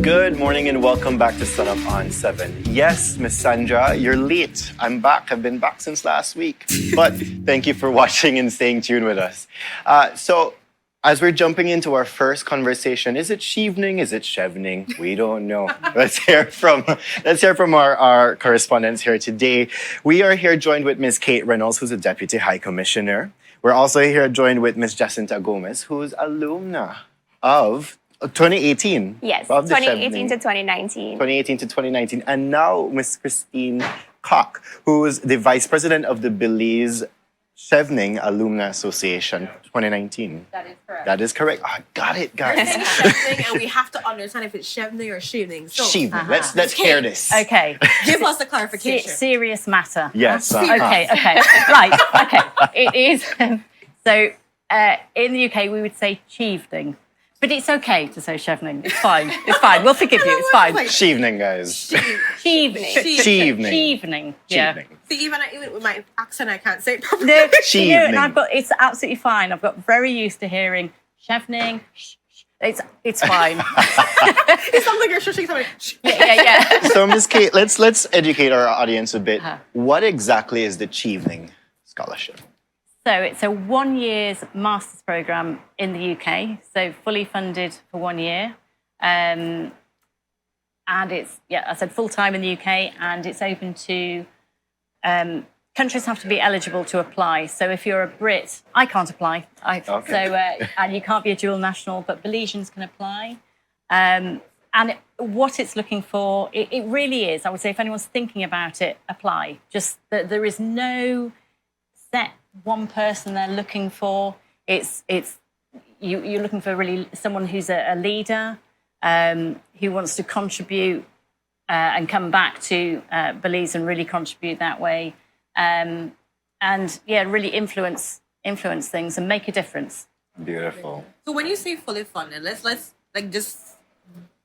Good morning and welcome back to Sun Up on 7. Yes, Miss Sandra, you're late. I'm back. I've been back since last week. But thank you for watching and staying tuned with us. So, as we're jumping into our first conversation, is it Chevening? Is it Chevening? We don't know. Let's hear from our correspondents here today. We are here joined with Ms. Kate Reynolds, who's a Deputy High Commissioner. We're also here joined with Ms. Jacinta Gomez, who's alumna of 2018. Yes, 2018 to 2019. 2018 to 2019. And now Ms. Christine Koch, who is the Vice President of the Belize Chevening Alumni Association 2019. That is correct. That is correct. I got it, guys. We're saying Chevening, and we have to understand if it's Chevening or Chevening. So, Chevening. Let's hear this. Okay. give us the clarification. Serious matter. Yes. Okay. Right. Okay. It is. So in the UK, we would say Chevening. But it's okay to say Chevening. It's fine. It's fine. We'll forgive you. It's fine. Chevening, guys. Chevening. Chevening. Yeah. Chevening. See, even with my accent, I can't say it properly. No, Chevening. and it's absolutely fine. I've got very used to hearing Chevening. It's fine. It sounds like you're shushing somebody. Yeah. So, Ms. Kate, let's educate our audience a bit. What exactly is the Chevening Scholarship? So it's a 1 year's master's programme in the UK, so fully funded for 1 year. And it's, I said full-time in the UK, and it's open to, countries have to be eligible to apply. So if you're a Brit, I can't apply. And you can't be a dual national, but Belizeans can apply. And what it's looking for, it really is, I would say, if anyone's thinking about it, apply. Just that there is no set one person they're looking for. You're looking for really someone who's a leader, who wants to contribute and come back to Belize and really contribute that way, and really influence things and make a difference. Beautiful. So when you say fully funded, let's like just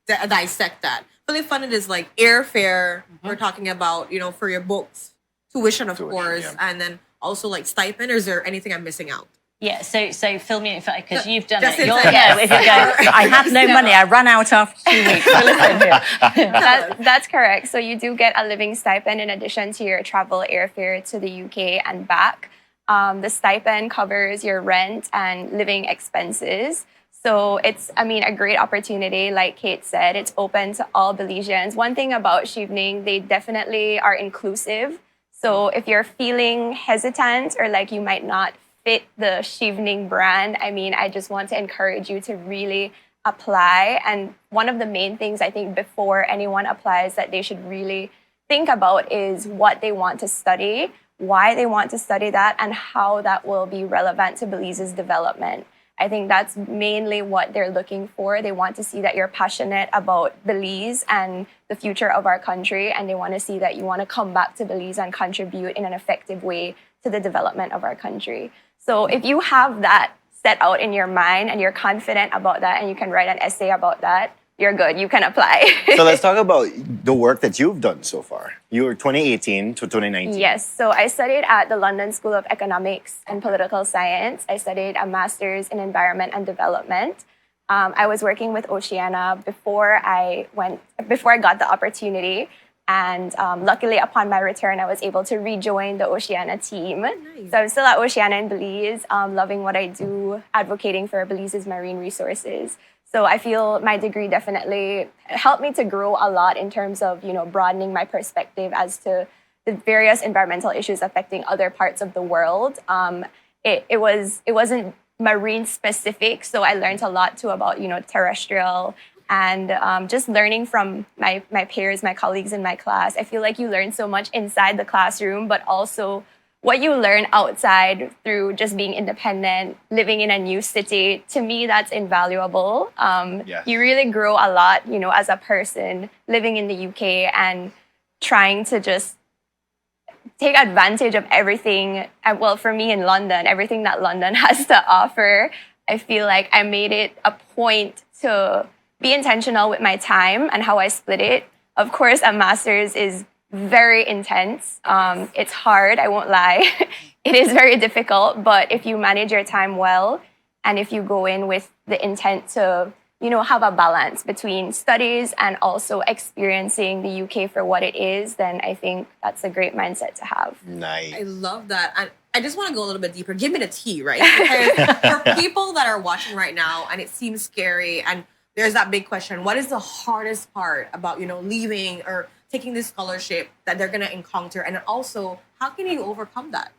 dissect that. Fully funded is like airfare. We're talking about, for your books, tuition, of course, and then also like stipend. Or is there anything I'm missing out? Yeah, so fill me in, because you've done Just it. if You go, I have no money, I ran out after 2 weeks. So listen here. That's correct. So you do get a living stipend in addition to your travel airfare to the UK and back. The stipend covers your rent and living expenses. So it's, a great opportunity. Like Kate said, it's open to all Belizeans. One thing about Chevening, they definitely are inclusive. So if you're feeling hesitant or like you might not fit the Chevening brand, I just want to encourage you to really apply. And one of the main things I think before anyone applies that they should really think about is what they want to study, why they want to study that, and how that will be relevant to Belize's development. I think that's mainly what they're looking for. They want to see that you're passionate about Belize and the future of our country, and they want to see that you want to come back to Belize and contribute in an effective way to the development of our country. So if you have that set out in your mind and you're confident about that and you can write an essay about that, you're good. You can apply. So let's talk about the work that you've done so far. You were 2018 to 2019. Yes. So I studied at the London School of Economics and Political Science. I studied a master's in Environment and Development. I was working with Oceana before I got the opportunity. And luckily, upon my return, I was able to rejoin the Oceana team. Nice. So I'm still at Oceana in Belize, loving what I do, advocating for Belize's marine resources. So I feel my degree definitely helped me to grow a lot in terms of, broadening my perspective as to the various environmental issues affecting other parts of the world. It wasn't marine specific, so I learned a lot too about, terrestrial and just learning from my peers, my colleagues in my class. I feel like you learn so much inside the classroom, but also what you learn outside through just being independent, living in a new city, to me, that's invaluable. Yes. You really grow a lot, as a person living in the UK and trying to just take advantage of everything. Well, for me in London, everything that London has to offer, I feel like I made it a point to be intentional with my time and how I split it. Of course, a master's is very intense. It's hard, I won't lie. It is very difficult, but if you manage your time well and if you go in with the intent to have a balance between studies and also experiencing the UK for what it is, then I think that's a great mindset to have. Nice. I love that. And I just want to go a little bit deeper. Give me the tea, right? Because for people that are watching right now and it seems scary and there's that big question, what is the hardest part about, leaving or taking this scholarship that they're going to encounter? And also, how can you overcome that?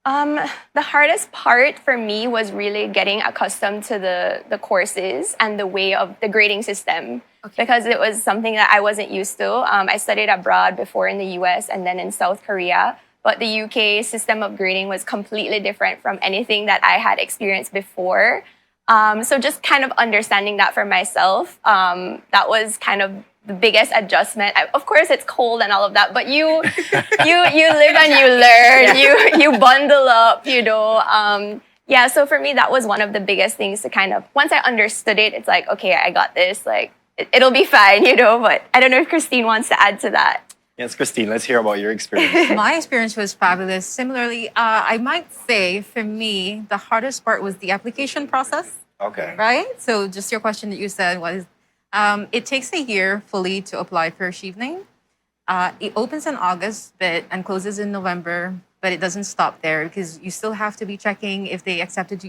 The hardest part for me was really getting accustomed to the courses and the way of the grading system, because it was something that I wasn't used to. I studied abroad before in the US and then in South Korea, but the UK system of grading was completely different from anything that I had experienced before. So just kind of understanding that for myself, that was kind of the biggest adjustment. Of course, it's cold and all of that, but you live and you learn. You bundle up. So for me, that was one of the biggest things to kind of, once I understood it, it's like, okay, I got this. Like it'll be fine, But I don't know if Christine wants to add to that. Yes, Christine, let's hear about your experience. My experience was fabulous. Similarly, I might say for me, the hardest part was the application process. Okay. Right? So just your question that you said was, it takes a year fully to apply for Chevening. It opens in August and closes in November, but it doesn't stop there because you still have to be checking if they accepted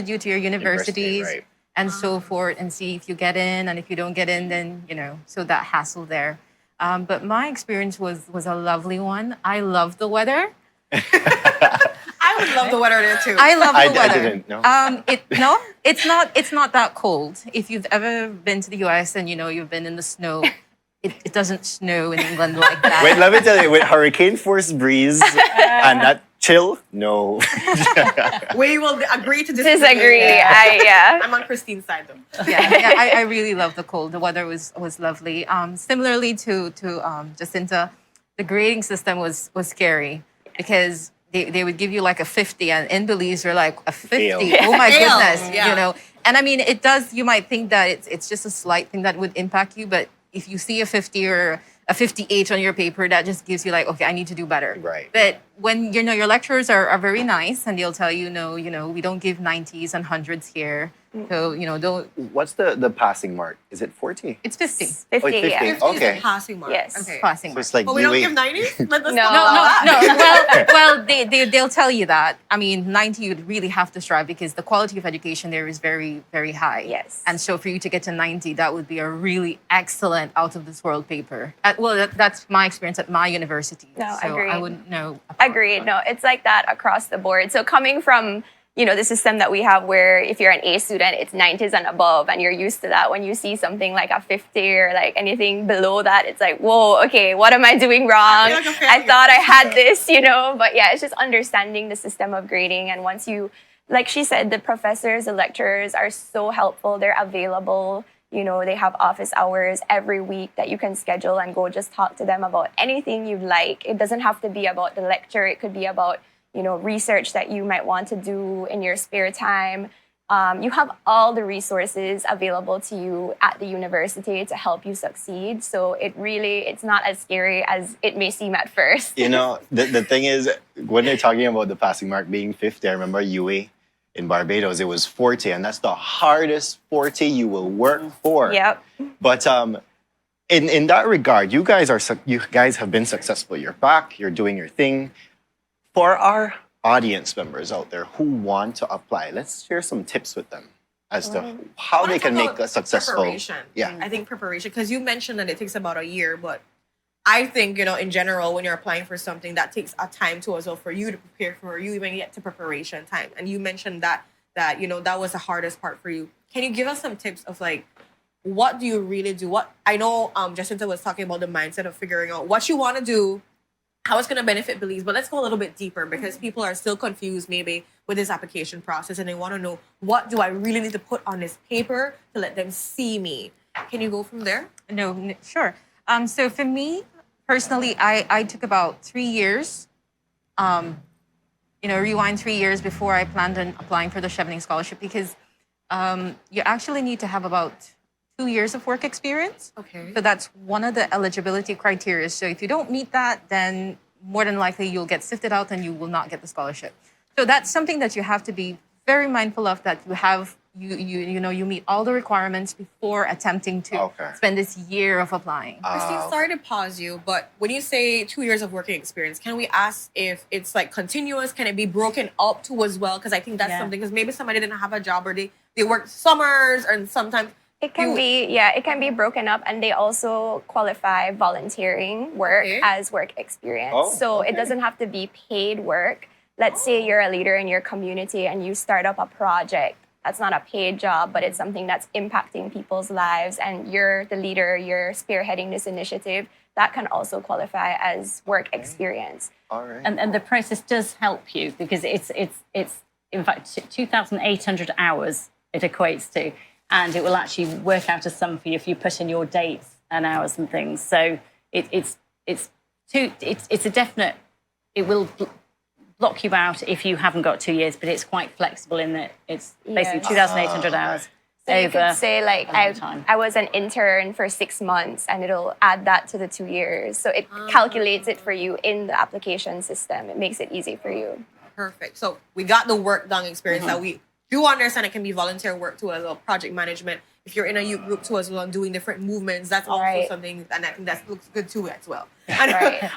you to your universities right. and so forth, and see if you get in, and if you don't get in, then so that hassle there. But my experience was a lovely one. I love the weather. I would love the weather there too. I love the weather. I didn't know. It's not that cold. If you've ever been to the US and you've been in the snow, it doesn't snow in England like that. Wait, let me tell you, with hurricane force breeze and that chill, no. We will agree to Disagree. I'm on Christine's side though. I really love the cold. The weather was lovely. Similarly to Jacinta, the grading system was scary because they would give you like a 50, and in Belize you're like a 50. Fail. Oh my Fail. goodness, Yeah. And I mean, it does. You might think that it's just a slight thing that would impact you, but if you see a 50 or a 58 on your paper, that just gives you like, okay, I need to do better. Right. But when your lecturers are very nice and they'll tell you, no, we don't give 90s and 100s here. So, don't. What's the passing mark? Is it 40? It's 50. 50, Oh, 50. yeah. 50 Okay. is the passing mark. Yes. Okay. Passing So mark. it's like But we don't wait. give 90s? Let us No. Well, they'll tell you that. I mean, 90 you'd really have to strive because the quality of education there is very, very high. Yes. And so for you to get to 90, that would be a really excellent out of this world paper. That's my experience at my university. No, so agreed. I wouldn't know. Agreed. No, it's like that across the board. So coming from, the system that we have where if you're an A student, it's 90s and above, and you're used to that. When you see something like a 50 or like anything below that, it's like, whoa, okay, what am I doing wrong? I thought I had this, But yeah, it's just understanding the system of grading. And once you, like she said, the professors, the lecturers are so helpful. They're available. They have office hours every week that you can schedule and go just talk to them about anything you like. It doesn't have to be about the lecture. It could be about research that you might want to do in your spare time. You have all the resources available to you at the university to help you succeed. So it's not as scary as it may seem at first. The thing is, when they're talking about the passing mark being 50, I remember UA in Barbados, it was 40, and that's the hardest 40 you will work for. Yep. But in that regard, you guys have been successful. You're back, you're doing your thing. For our audience members out there who want to apply, let's share some tips with them as to how they can make a successful. Preparation. Yeah. I think preparation, because you mentioned that it takes about a year, but I think, in general, when you're applying for something, that takes a time too as well for you to prepare, for you even get to preparation time. And you mentioned that was the hardest part for you. Can you give us some tips of like, what do you really do? What I know Jacinta was talking about the mindset of figuring out what you want to do, how it's going to benefit Belize, but let's go a little bit deeper because people are still confused maybe with this application process and they want to know, what do I really need to put on this paper to let them see me? Can you go from there? No, sure. So for me, personally, I took about 3 years, rewind 3 years before I planned on applying for the Chevening Scholarship because you actually need to have about 2 years of work experience. Okay. So that's one of the eligibility criteria. So if you don't meet that, then more than likely you'll get sifted out and you will not get the scholarship. So that's something that you have to be very mindful of, that you meet all the requirements before attempting to spend this year of applying. Christine, sorry to pause you, but when you say 2 years of working experience, can we ask if it's like continuous? Can it be broken up too as well? Because I think that's something, because maybe somebody didn't have a job or they worked summers, and sometimes it can be broken up, and they also qualify volunteering work as work experience. It doesn't have to be paid work. Let's say you're a leader in your community and you start up a project. That's not a paid job, but it's something that's impacting people's lives, and you're the leader, you're spearheading this initiative. That can also qualify as work experience. All right. And the process does help you, because it's in fact 2,800 hours it equates to, and it will actually work out a sum for you if you put in your dates and hours and things. So it's a definite. It will block you out if you haven't got 2 years, but it's quite flexible in that it's basically 2,800 hours. So you could say, like, I was an intern for 6 months, and it'll add that to the 2 years. So it calculates it for you in the application system. It makes it easy for you. Perfect. So we got the work done experience that we do understand. It can be volunteer work too as well, project management. If you're in a youth group too as well and doing different movements, that's also something, and I think that looks good too as well. And,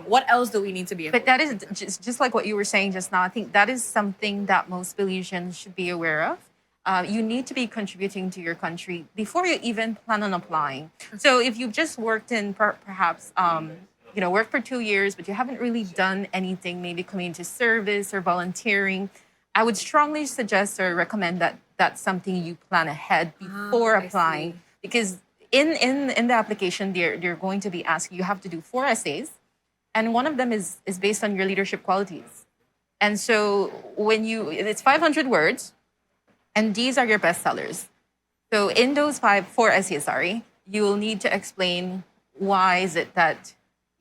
what else do we need to be able? But that is just like what you were saying just now. I think that is something that most Belizeans should be aware of. You need to be contributing to your country before you even plan on applying. So if you've just worked in perhaps worked for 2 years, but you haven't really done anything, maybe community service or volunteering, I would strongly suggest or recommend that that's something you plan ahead before applying, because in the application they're going to be asking, you have to do 4 essays, and one of them is based on your leadership qualities. And so it's 500 words, and these are your bestsellers. So in those 4 essays, you will need to explain why is it that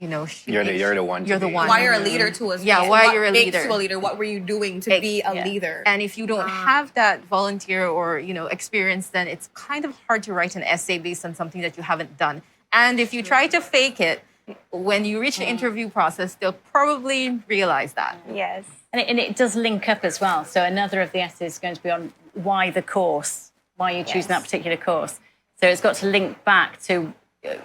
you're the one. Why you're a leader too as well. Yeah, why you're a leader. Makes you a leader. What were you doing to be a leader? And if you don't have that volunteer or experience, then it's kind of hard to write an essay based on something that you haven't done. And if you try to fake it, when you reach the interview process, they'll probably realize that. Yes. And it does link up as well. So another of the essays is going to be on why the course, why you're choosing that particular course. So it's got to link back to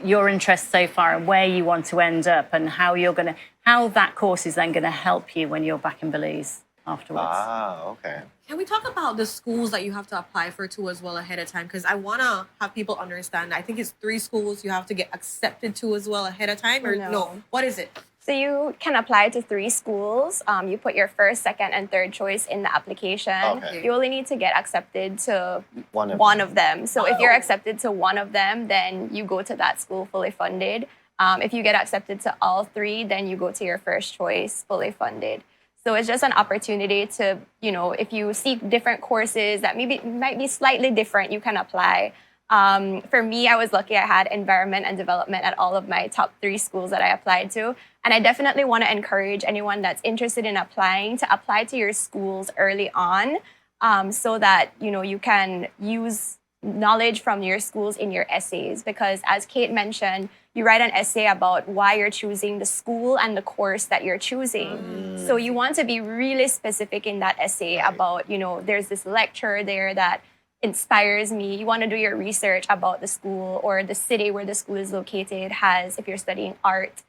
your interests so far and where you want to end up, and how that course is then going to help you when you're back in Belize afterwards. Okay. Can we talk about the schools that you have to apply for too as well ahead of time? Because I want to have people understand. I think it's 3 schools you have to get accepted to as well ahead of time, or no? What is it? So you can apply to 3 schools. You put your first, second, and third choice in the application. Okay. You only need to get accepted to one of them. So if you're accepted to one of them, then you go to that school fully funded. If you get accepted to all 3, then you go to your first choice fully funded. So it's just an opportunity to, if you seek different courses that might be slightly different, you can apply. For me, I was lucky I had environment and development at all of my top 3 schools that I applied to. And I definitely want to encourage anyone that's interested in applying to apply to your schools early on, so that, you can use knowledge from your schools in your essays. Because as Kate mentioned, you write an essay about why you're choosing the school and the course that you're choosing. So you want to be really specific in that essay about, there's this lecturer there that inspires me. You want to do your research about the school, or the city where the school is located has, if you're studying art,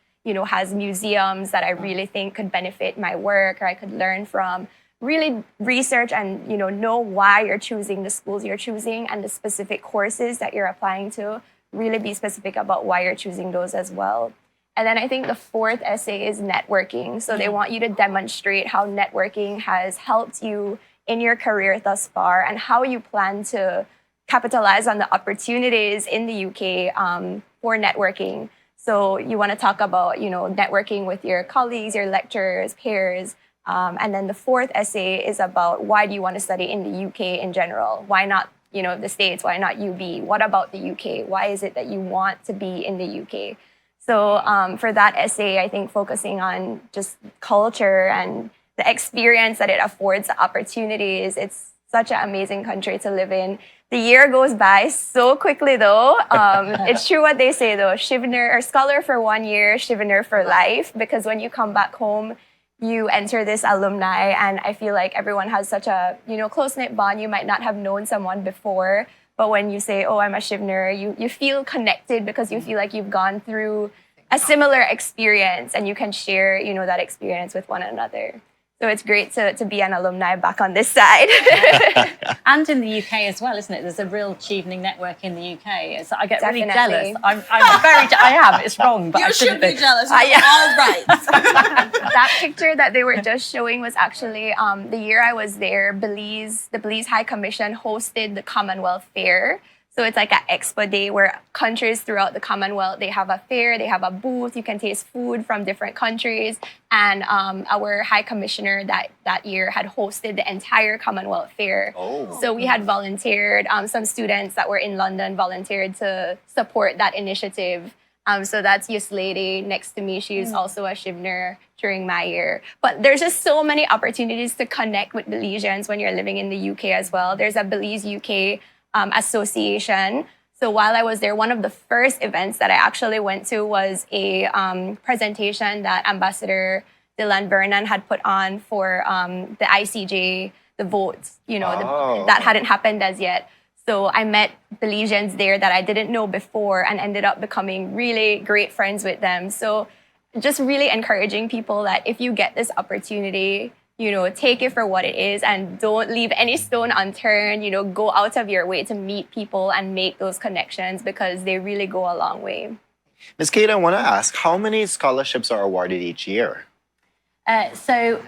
has museums that I really think could benefit my work or I could learn from. Really research and, know why you're choosing the schools you're choosing and the specific courses that you're applying to. Really be specific about why you're choosing those as well. And then I think the 4th essay is networking. So they want you to demonstrate how networking has helped you in your career thus far, and how you plan to capitalize on the opportunities in the UK for networking. So you want to talk about, networking with your colleagues, your lecturers, peers. And then the 4th essay is about why do you want to study in the UK in general? Why not, the States? Why not UB? What about the UK? Why is it that you want to be in the UK? So for that essay, I think focusing on just culture and the experience that it affords, the opportunities. It's such an amazing country to live in. The year goes by so quickly, though. It's true what they say, though. Scholar for 1 year, Chevener for life. Because when you come back home, you enter this alumni, and I feel like everyone has such a close-knit bond. You might not have known someone before, but when you say, oh, I'm a Chevener, you feel connected because you feel like you've gone through a similar experience and you can share that experience with one another. So it's great to be an alumni back on this side. And in the UK as well, isn't it? There's a real Chevening network in the UK. So I get really Definitely. jealous. I'm very, I am. It's wrong, but I You should shouldn't be jealous. You're all right. That picture that they were just showing was actually the year I was there, the Belize High Commission hosted the Commonwealth Fair. So it's like an expo day where countries throughout the Commonwealth, they have a fair, they have a booth, you can taste food from different countries. And our High Commissioner that year had hosted the entire Commonwealth Fair. Oh. So we had volunteered, some students that were in London volunteered to support that initiative. So that's Yus Lady next to me. She's also a Chevener during my year. But there's just so many opportunities to connect with Belizeans when you're living in the UK as well. There's a Belize UK association. So while I was there, one of the first events that I actually went to was a presentation that Ambassador Dylan Vernon had put on for the ICJ, the votes, that hadn't happened as yet. So I met Belizeans there that I didn't know before and ended up becoming really great friends with them. So just really encouraging people that if you get this opportunity, take it for what it is and don't leave any stone unturned. Go out of your way to meet people and make those connections because they really go a long way. Ms. Kate, I want to ask, how many scholarships are awarded each year? So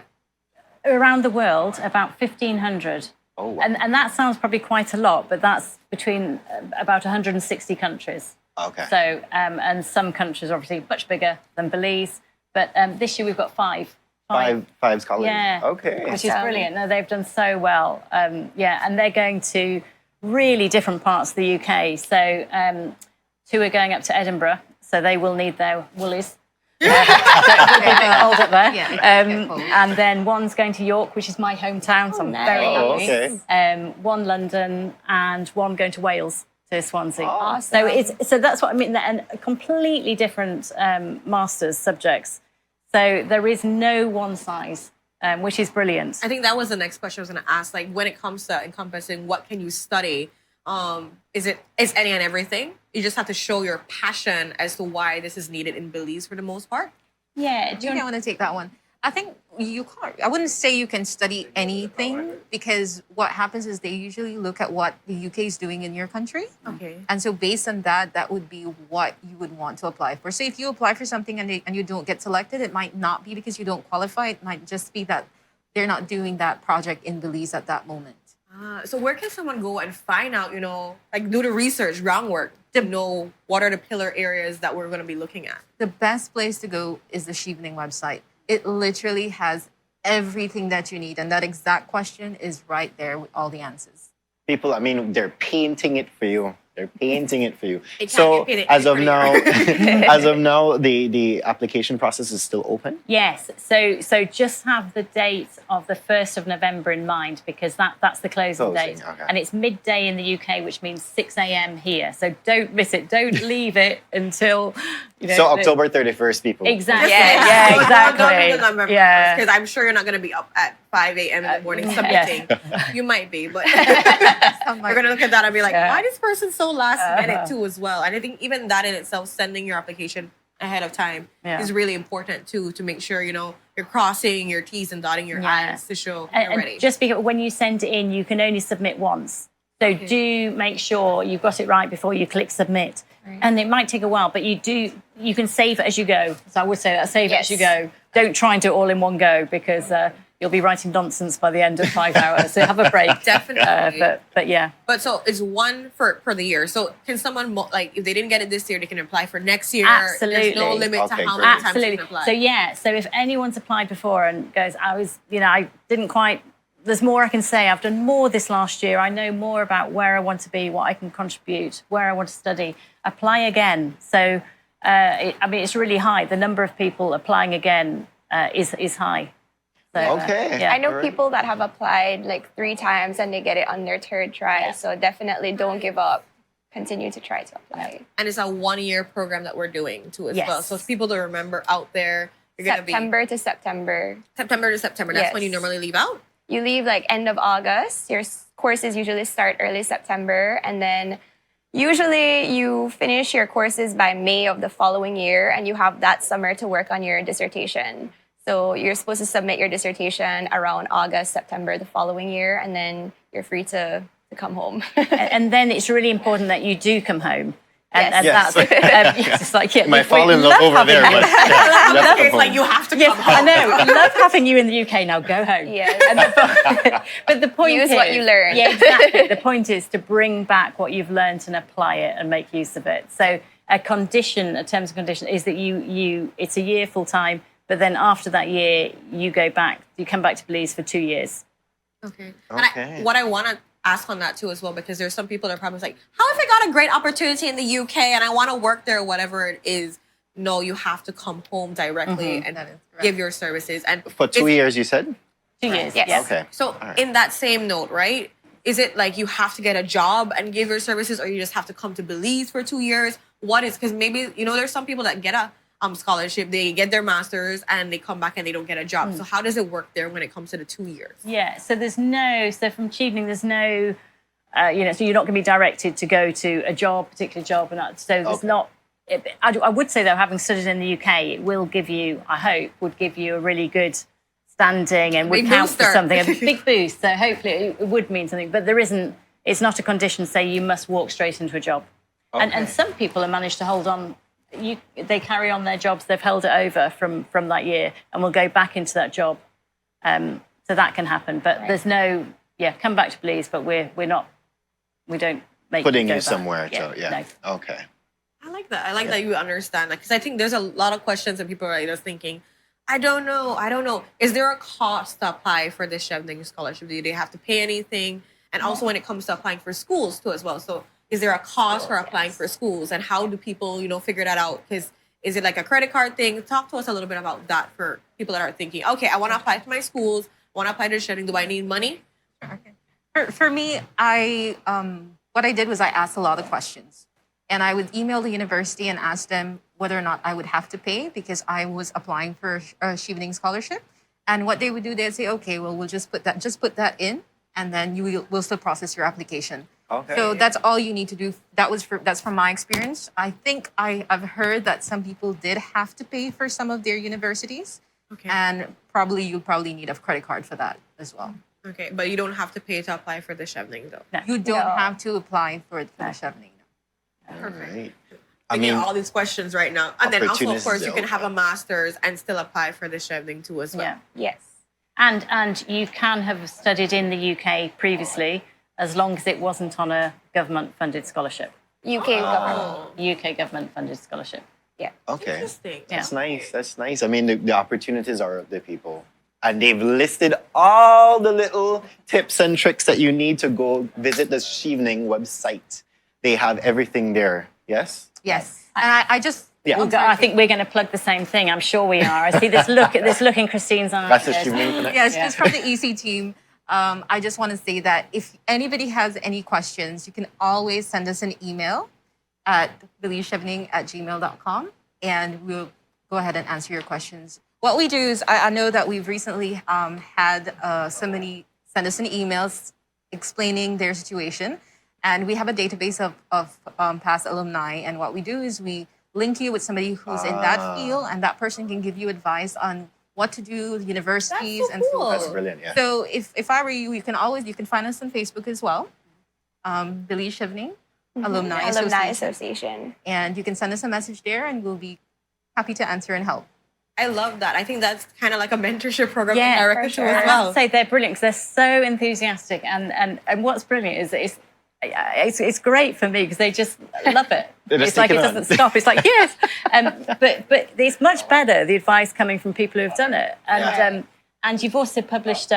around the world, about 1,500. Oh, wow. And that sounds probably quite a lot, but that's between about 160 countries. Okay. So, and some countries are obviously much bigger than Belize. But this year we've got five. Five scholars. Yeah. Okay. Which is brilliant. No, they've done so well. And they're going to really different parts of the UK. So 2 are going up to Edinburgh, so they will need their woolies. So it will be a bit cold up there. Yeah, and then 1's going to York, which is my hometown, so I'm very happy. Okay. 1 London, and 1 going to Wales, to Swansea. Awesome. So that's what I mean, and completely different masters subjects. So there is no one size, which is brilliant. I think that was the next question I was going to ask. Like, when it comes to encompassing what can you study, is any and everything? You just have to show your passion as to why this is needed in Belize for the most part? Yeah. Do you think I want to take that one? I think you can't. I wouldn't say you can study anything because what happens is they usually look at what the UK is doing in your country. Okay. And so based on that, that would be what you would want to apply for. So if you apply for something and you don't get selected, it might not be because you don't qualify. It might just be that they're not doing that project in Belize at that moment. So where can someone go and find out, like do the research, groundwork, to know what are the pillar areas that we're going to be looking at? The best place to go is the Chevening website. It literally has everything that you need. And that exact question is right there with all the answers. People, they're painting it for you. They're painting it for you. It can't So get painted as of any now, prettier. as of now, the application process is still open. Yes. So just have the date of the 1st of November in mind because that's the closing date. Okay. And it's midday in the UK, which means 6 a.m. here. So don't miss it. Don't leave it until, So October 31st, people. Exactly. Yeah, exactly. Yeah. Because I'm sure you're not going to be up at 5 a.m. in the morning submitting. You might be, but we're going to look at that and be like, why this person so last minute too as well? And I think even that in itself, sending your application ahead of time is really important too, to make sure, you're crossing your T's and dotting your I's to show you're ready. And just because when you send it in, you can only submit once. So do make sure you've got it right before you click submit. Right. And it might take a while, but you can save it as you go. So I would say that save it as you go. Don't try and do it all in one go because you'll be writing nonsense by the end of 5 hours. So have a break. Definitely. But yeah. But so it's 1 for the year. So can someone, if they didn't get it this year, they can apply for next year? Absolutely. There's no limit to how great. many times you can apply. So if anyone's applied before and goes, I didn't quite, there's more I can say. I've done more this last year. I know more about where I want to be, what I can contribute, where I want to study. Apply again. So, it's really high. The number of people applying again is high. So, Okay. I know people that have applied like 3 times and they get it on their 3rd try. Yeah. So definitely don't give up. Continue to try to apply. And it's a 1-year program that we're doing too as well. So it's people to remember out there, You're gonna be September to September. September to September. That's when you Yes. normally leave out. You leave like end of August. Your courses usually start early September, and then usually you finish your courses by May of the following year, and you have that summer to work on your dissertation. So you're supposed to submit your dissertation around August, September the following year, and then you're free to come home. And then it's really important that you do come home. And Yes. that's yes, it's like, yeah, You might we fall in love love over having there, you. but yeah, you have to come It's like home. you have to Yeah, come home. I know. Love having you in the UK now. Go home. Yes. But the point Use is, what you learn. Yeah, exactly. The point is to bring back what you've learned and apply it and make use of it. So a terms and condition, is that it's a year full time, but then after that year, you come back to Belize for 2 years. Okay. Okay. And what I want to ask on that too as well, because there's some people that are probably like, how if I got a great opportunity in the UK and I want to work there or whatever it is? No, you have to come home directly and That is correct. give your services. And For 2 years, you said? 2 years. Yes. Yes. Okay. so All right. in that same note, right? Is it like you have to get a job and give your services, or you just have to come to Belize for 2 years? What is, because maybe, there's some people that get a scholarship, they get their master's and they come back and they don't get a job. So how does it work there when it comes to the 2 years? Yeah, so from Chevening, there's no, so you're not going to be directed to go to a particular job. So there's not, I would say though, having studied in the UK, it will give you, I hope, would give you a really good standing and would Big count for booster. something, a big boost. So hopefully it would mean something, but it's not a condition, say you must walk straight into a job. And some people have managed to hold on. They carry on their jobs. They've held it over from that year, and will go back into that job. So that can happen. But there's no, come back to Belize. But we don't make Putting go you back. somewhere. No. Okay. I like that. I like that you understand that, because I think there's a lot of questions that people are just thinking, I don't know. Is there a cost to apply for this Chevening scholarship? Do they have to pay anything? And also when it comes to applying for schools too as well. So is there a cost for applying for schools? And how do people, figure that out? Because is it like a credit card thing? Talk to us a little bit about that for people that are thinking, okay, I want to apply to my schools. I want to apply to Chevening. Do I need money? Okay. For me, what I did was I asked a lot of questions. And I would email the university and ask them whether or not I would have to pay, because I was applying for a Chevening scholarship. And what they would do, they'd say, okay, well, we'll just put that in, and then we'll still process your application. Okay. So that's all you need to do. That's from my experience. I think I've heard that some people did have to pay for some of their universities. Okay. And you'll probably need a credit card for that as well. Okay, but you don't have to pay to apply for the Chevening though. You don't No. have to apply for the Chevening. Perfect. Right. I mean, all these questions right now. And then also, of opportunities course, you can have a open. master's and still apply for the Chevening too as well. Yeah. Yes. And you can have studied in the UK previously, as long as it wasn't on a government-funded scholarship. UK government. UK government-funded scholarship. Yeah. Okay. Interesting. That's nice. That's nice. I mean, the opportunities are the people. And they've listed all the little tips and tricks that you need to go visit the Chevening website. They have everything there. Yes? Yes. And I just Yeah. I think we're going to plug the same thing. I'm sure we are. I see this look in Christine's eyes. That's the Chevening Connect. Yes, just from the EC team. I just want to say that if anybody has any questions, you can always send us an email at belizechevening@gmail.com, and we'll go ahead and answer your questions. What we do is, I know that we've recently had somebody send us an email explaining their situation, and we have a database of past alumni, and what we do is we link you with somebody who's in that field, and that person can give you advice on what to do with universities so and so cool. forth. That's brilliant, yeah. So if I were you can find us on Facebook as well, Belize Chevening Alumni Association. and you can send us a message there, and we'll be happy to answer and help. I love that. I think that's kind of like a mentorship program Yeah, in for America too sure. as I have well. to say they're brilliant because they're so enthusiastic, and what's brilliant is that it's great for me because they just love it. They just It's like take it it on. doesn't stop. It's like yes, but it's much better the advice coming from people who've done it, and you've also published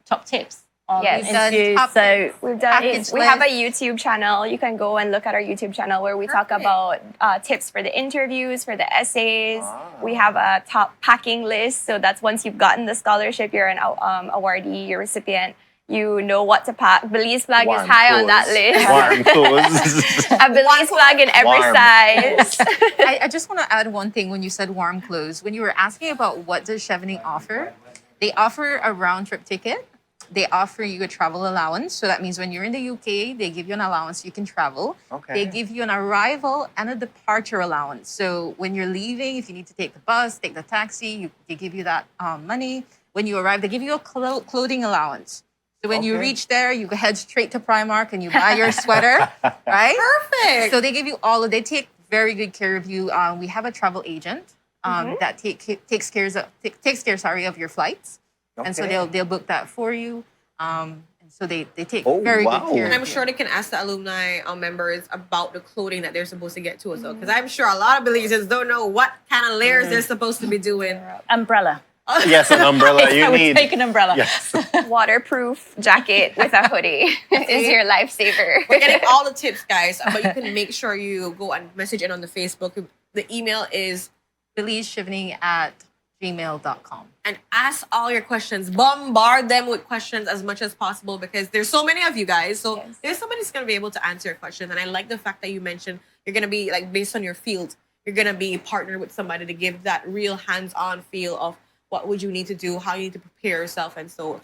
top tips on Yes. We've done interviews. top So tips. We've done. Package We have a list. YouTube channel. You can go and look at our YouTube channel where we talk Perfect. about tips for the interviews, for the essays. We have a top packing list. So that's once you've gotten the scholarship, you're an awardee, you're a recipient. You know what to pack. Belize flag Warm is high on that clothes. list. Warm clothes. A Belize flag in every Warm. size. I just want to add one thing when you said warm clothes. When you were asking about what does Chevening offer, they offer a round trip ticket. They offer you a travel allowance. So that means when you're in the UK, they give you an allowance you can travel. Okay. They give you an arrival and a departure allowance. So when you're leaving, if you need to take the bus, take the taxi, they give you that money. When you arrive, they give you a clothing allowance. So when you Okay. reach there, you head straight to Primark and you buy your sweater, right? Perfect. So they give you they take very good care of you. We have a travel agent that takes care of your flights. And so Okay. they'll book that for you. And so they take Oh, very wow. good care And of I'm you. sure they can ask the alumni members about the clothing that they're supposed to get to as well. Because I'm sure a lot of Belizeans don't know what kind of layers they're supposed to be doing. Umbrella. Yes, an umbrella. You I would need. take an umbrella. Yes. Waterproof jacket with a hoodie is your lifesaver. We're getting all the tips, guys, but you can make sure you go and message in on the Facebook. The email is BelizeShivening@gmail.com. and ask all your questions. Bombard them with questions as much as possible because there's so many of you guys. So Yes. there's somebody who's going to be able to answer your question. And I like the fact that you mentioned you're going to be like based on your field, you're going to be partnered with somebody to give that real hands-on feel of what would you need to do, how you need to prepare yourself. And so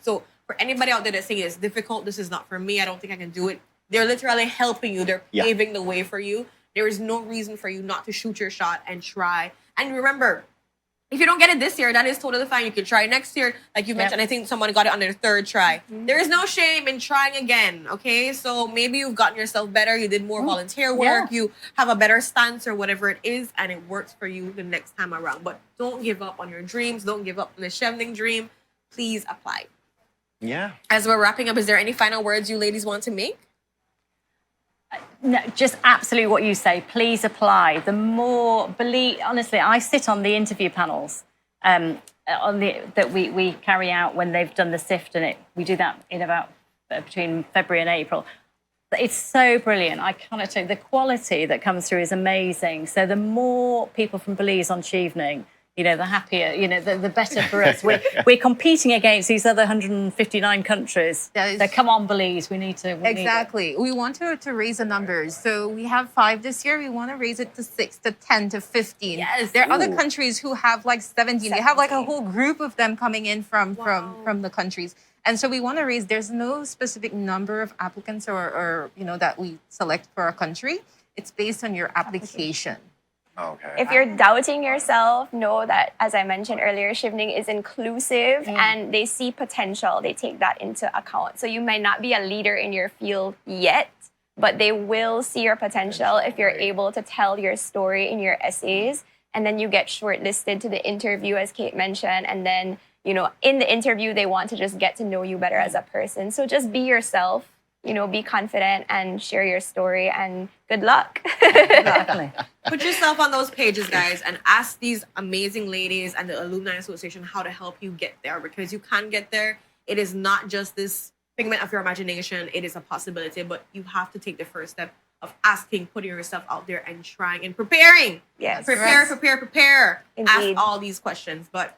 for anybody out there that's saying it's difficult, this is not for me, I don't think I can do it. They're literally helping you. They're Yeah. paving the way for you. There is no reason for you not to shoot your shot and try. And remember, if you don't get it this year, that is totally fine. You can try next year. Like you mentioned, I think someone got it on their third try. There is no shame in trying again, okay? So maybe you've gotten yourself better. You did more volunteer work. Yeah. You have a better stance or whatever it is, and it works for you the next time around. But don't give up on your dreams. Don't give up on the Chevening dream. Please apply. Yeah. As we're wrapping up, is there any final words you ladies want to make? No, just absolutely what you say. Please apply. The more honestly, I sit on the interview panels that we carry out when they've done the sift, and we do that in about between February and April. It's so brilliant. I cannot tell you, the quality that comes through is amazing. So the more people from Belize on Chevening, the happier, the better for us. We're competing against these other 159 countries. So come on, Belize, we need to. Exactly. We want to raise the numbers. So we have 5 this year. We want to raise it to 6, to 10, to 15. Yes. There are other countries who have like 17. They have like a whole group of them coming in from the countries. And so we want to raise, there's no specific number of applicants or that we select for a country. It's based on your application. Okay. If you're doubting yourself, know that, as I mentioned earlier, Chevening is inclusive and they see potential. They take that into account. So you might not be a leader in your field yet, but they will see your potential if you're able to tell your story in your essays. And then you get shortlisted to the interview, as Kate mentioned. And then, in the interview, they want to just get to know you better as a person. So just be yourself. Be confident and share your story, and good luck. Exactly. Put yourself on those pages, guys, and ask these amazing ladies and the Alumni Association how to help you get there, because you can get there. It is not just this figment of your imagination. It is a possibility, but you have to take the first step of asking, putting yourself out there and trying and preparing. Yes. Prepare. Indeed. Ask all these questions. But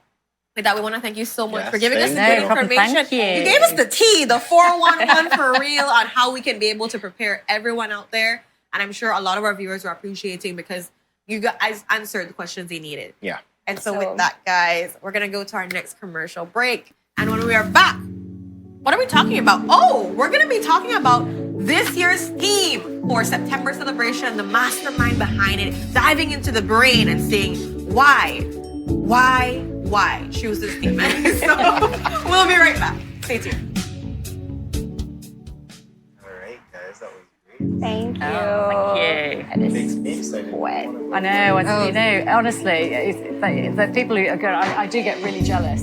with that, we want to thank you so much Yes, for giving us the thank good you. information. Thank you. You gave us the tea, the 411 for real, on how we can be able to prepare everyone out there. And I'm sure a lot of our viewers are appreciating because you guys answered the questions they needed. Yeah. And so So- with that, guys, we're going to go to our next commercial break. And when we are back, what are we talking about? Oh, we're going to be talking about this year's theme for September celebration, the mastermind behind it, diving into the brain and saying, why choose this theme? So we'll be right back. Stay tuned. All right, guys, that was great. Thank you. Thank you. That is Makes me excited. sweat. I know, honestly, the people who are good, I do get really jealous.